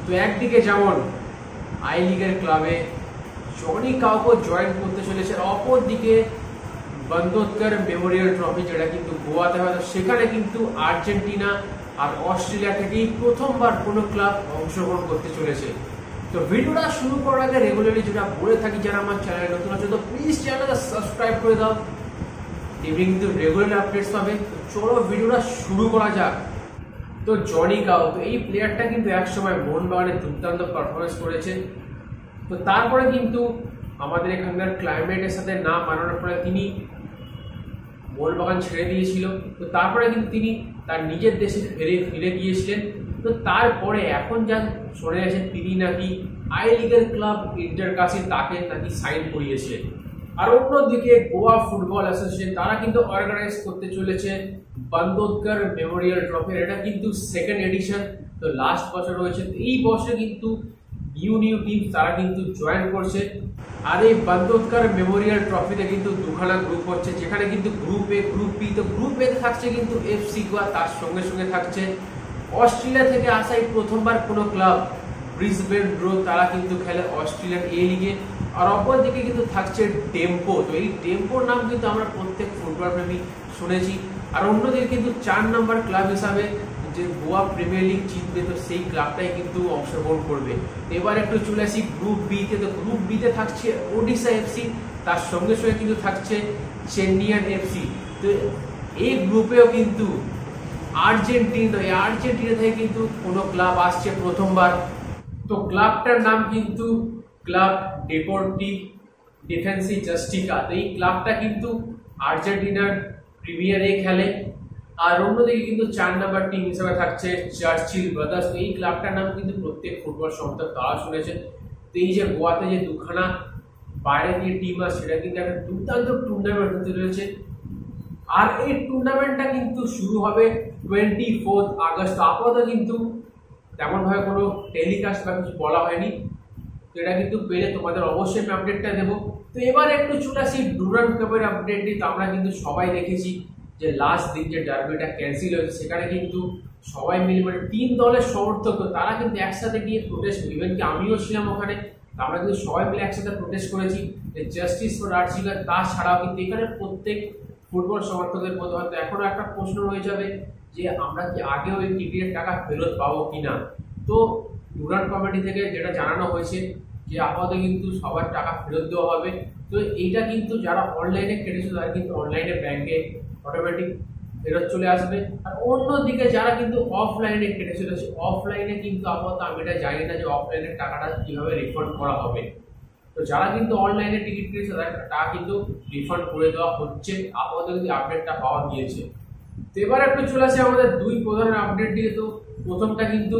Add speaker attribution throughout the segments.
Speaker 1: তো একদিকে যেমন আই লিগের ক্লাবে জনি কাউকে জয়েন করতে চলেছে, অপরদিকে বান্দোদকর মেমোরিয়াল ট্রফি যেটা কিন্তু গোয়াতে হয়, সেখানে কিন্তু আর্জেন্টিনা আর অস্ট্রেলিয়া থেকেই প্রথমবার কোনো ক্লাব অংশগ্রহণ করতে চলেছে। তো ভিডিওটা শুরু করার আগে রেগুলারলি যেটা বলে থাকি, যারা আমার চ্যানেলে নতুন আছে তো প্লিজ চ্যানেলটা সাবস্ক্রাইব করে দাও, টিভি কিন্তু রেগুলার আপডেটস পাবে। চলো ভিডিওটা শুরু করা যাক। তো জনি কাউ, তো এই প্লেয়ারটা কিন্তু একসময় মোহনবাগানে দুর্দান্ত পারফরমেন্স করেছে। তো তারপরে কিন্তু আমাদের এখানকার ক্লাইমেটের সাথে না মানানোর পরে তিনি মোহনবাগান ছেড়ে দিয়েছিল। তো তারপরে কিন্তু তিনি তার নিজের দেশে ফিরে গিয়েছিলেন। তো তারপরে এখন যা শোনা যাচ্ছে তিনি নাকি আই লিগের ক্লাব ইন্টার কাছে তাকে নাকি সাইন করিয়েছিলেন। আর অন্যদিকে গোয়া ফুটবল অ্যাসোসিয়েশন তারা কিন্তু অর্গানাইজ করতে চলেছে বান্দোদকর মেমোরিয়াল ট্রফি। এটা কিন্তু সেকেন্ড এডিশন, তো লাস্ট বছর হয়েছে। এই বছর কিন্তু নিউ টিম তারা কিন্তু জয়েন করছে। আর এই বান্দোদকর মেমোরিয়াল ট্রফিতে কিন্তু দুখানা গ্রুপ হচ্ছে, যেখানে কিন্তু গ্রুপ এ গ্রুপ বি। তো গ্রুপ এ থাকছে কিন্তু এফসি গোয়া, তার সঙ্গে সঙ্গে থাকছে অস্ট্রেলিয়া থেকে আসা এই প্রথমবার কোনো ক্লাব ব্রিসবেন ব্রো, তারা কিন্তু খেলে অস্ট্রেলিয়ান এ লিগে। আর অপরদিকে কিন্তু থাকছে টেম্পো। তো এই টেম্পোর নাম কিন্তু আমরা প্রত্যেক ফুটবল প্রেমী শুনেছি। আর অন্যদিকে কিন্তু 4 নম্বর ক্লাব হিসাবে যে গোয়া প্রিমিয়ার লিগ জিতবে, তো সেই ক্লাবটাই কিন্তু অংশগ্রহণ করবে। এবার একটু চলে আসি গ্রুপ বিতে। তো গ্রুপ বিতে থাকছে ওডিশা এফসি, তার সঙ্গে সঙ্গে কিন্তু থাকছে চেন্নাইয়ান এফসি। তো এই গ্রুপেও কিন্তু আর্জেন্টিনা থেকে কিন্তু কোনো ক্লাব আসছে প্রথমবার। তো ক্লাবটার নাম কিন্তু ক্লাব ডেপোর্টিভ ডিফেন্সি জাস্টিকা। তো এই ক্লাবটা কিন্তু আর্জেন্টিনার প্রিমিয়ারে খেলে। আর অন্যদিকে কিন্তু 4 নম্বর টিম হিসেবে থাকছে চার্চিল ব্রাদার্স। তো এই ক্লাবটার নাম কিন্তু প্রত্যেক ফুটবল সমর্থক তারা শুনেছেন। তো এই যে গোয়াতে যে দুখানা বাইরে দিয়ে টিম আছে, সেটা কিন্তু একটা দুর্দান্ত টুর্নামেন্ট হতে চলেছে। আর এই টুর্নামেন্টটা কিন্তু শুরু হবে 24 আগস্ট। আপাতত কিন্তু তেমন ভাবে কোনো টেলিকাস্ট বা কিছু বলা হয়নি। তো এটা কিন্তু পেলে তোমাদের অবশ্যই আমি আপডেটটা দেবো। তো এবার একটু চলে আসি ডুরান্ড কাপের আপডেটটি। তো আমরা কিন্তু সবাই দেখেছি যে লাস্ট দিন যে ডার্বিটা ক্যান্সেল হয়েছে, সেখানে কিন্তু সবাই মিলে মানে 3 দলের সমর্থক তারা কিন্তু একসাথে গিয়ে প্রোটেস্ট, ইভেন কি আমিও ছিলাম ওখানে। আমরা কিন্তু সবাই মিলে একসাথে প্রোটেস্ট করেছি যে জাস্টিস ফর আর্জিগার। তাছাড়াও কিন্তু এখানে প্রত্যেক ফুটবল সমর্থকদের মধ্যে হয়তো এখনো একটা প্রশ্ন রয়ে যাবে যে আমরা কি আগেও এই টিকিটের টাকা ফেরত পাবো কিনা। তো ডুরান্ড কমিটি থেকে যেটা জানানো হয়েছে যে আপাতত কিন্তু সবার টাকা ফেরত দেওয়া হবে। তো এইটা কিন্তু যারা অনলাইনে কেটেছে তারা কিন্তু অনলাইনে ব্যাংকে অটোমেটিক ফেরত চলে আসবে। আর অন্যদিকে যারা কিন্তু অফলাইনে কেটেছিল, অফলাইনে কিন্তু আপাতত আমি এটা জানি না যে অফলাইনের টাকাটা কিভাবে রিফান্ড করা হবে। তো যারা কিন্তু অনলাইনে টিকিট কিনেছে তাদের টাকা কিন্তু রিফান্ড করে দেওয়া হচ্ছে, আপাতত কিন্তু আপডেটটা পাওয়া গিয়েছে। তো এবার একটু চলে আসে আমাদের দুই প্রধান আপডেট দিয়ে। তো প্রথমটা কিন্তু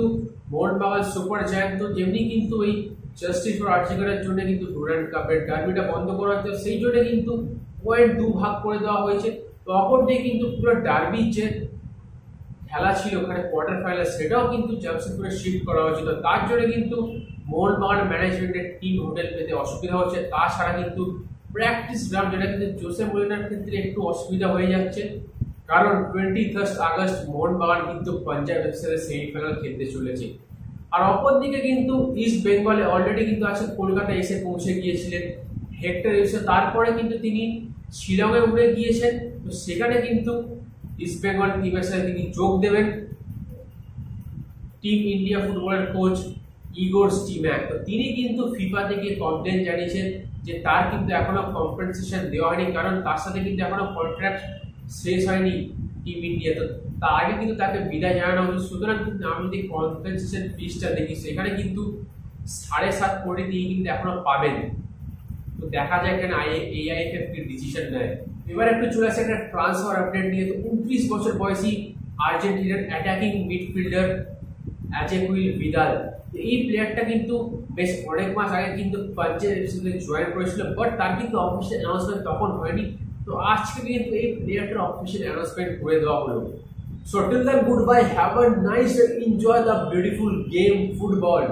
Speaker 1: মোহনবাগান সুপার জায়ান্ট। তো যেমনি কিন্তু এই জাস্টিস ফর আর্জিগারের জন্য কিন্তু ডুরান্ড কাপের ডার্বিটা বন্ধ করা হচ্ছে, সেই জন্য কিন্তু পয়েন্ট 2 ভাগ করে দেওয়া হয়েছে। তো অপরদিকে কিন্তু পুরো ডার্বির যে খেলা ছিল ওখানে কোয়ার্টার ফাইনাল, সেটাও কিন্তু জামশেদপুরে শিফট করা হয়েছিল। তার জন্য কিন্তু মোহনবাগান ম্যানেজমেন্টের টিম হোটেল পেতে অসুবিধা হচ্ছে। তাছাড়া কিন্তু প্র্যাকটিস গ্রাউন্ড, যেটা কিন্তু জোসে মরিনোর ক্ষেত্রে একটু অসুবিধা হয়ে যাচ্ছে, কারণ 21 আগস্ট মোহনবাগান কিন্তু পাঞ্জাব এফসির সেমিফাইনাল খেলতে চলেছে। আর অপরদিকে কিন্তু ইস্ট বেঙ্গলে অলরেডি কিন্তু আছে কলকাতা এসে পৌঁছে গিয়েছিলেন হেক্টর এসে। তারপরে কিন্তু তিনি শিলংয়ে উড়ে গিয়েছেন। তো সেখানে কিন্তু ইস্ট বেঙ্গল টিমের সাথে তিনি যোগ দেবেন টিম ইন্ডিয়া ফুটবলের কোচ ইগোর স্টিম্যাক। তো তিনি কিন্তু ফিফা থেকে কমপ্লেন জানিয়েছেন যে তার কিন্তু এখনো কম্পেনসেশন দেওয়া হয়নি, কারণ তার সাথে কিন্তু এখনো কন্ট্রাক্ট শেষ হয়নি টিম ইন্ডিয়া। তো তার আগে কিন্তু তাকে বিদায় জানানো হচ্ছে। সুতরাং কিন্তু আমি যদি কম্পেনসেশন ফিসটা দেখি, সেখানে কিন্তু 7.5 কোটি তিনি কিন্তু এখনো পাবেন। তো দেখা যায় কেন AIFF কি ডিসিশন নেয়। এবার একটু চলে আসে একটা ট্রান্সফার আপডেট নিয়ে। তো 29 বছর বয়সী আর্জেন্টিনার অ্যাটাকিং মিডফিল্ডার অ্যাজেকুইল ভিদাল, এই প্লেয়ারটা কিন্তু বেশ অনেক মাস আগে কিন্তু পাঞ্জাব এফসিতে জয়েন করেছিল, বাট তার কিন্তু অফিসিয়াল অ্যানাউন্সমেন্ট তখন হয়নি। তো আজকে কিন্তু এই প্লেয়ারটার অফিসিয়াল অ্যানাউন্সমেন্ট করে দেওয়া হলো। So till then, goodbye, have a nice day, enjoy the beautiful game football.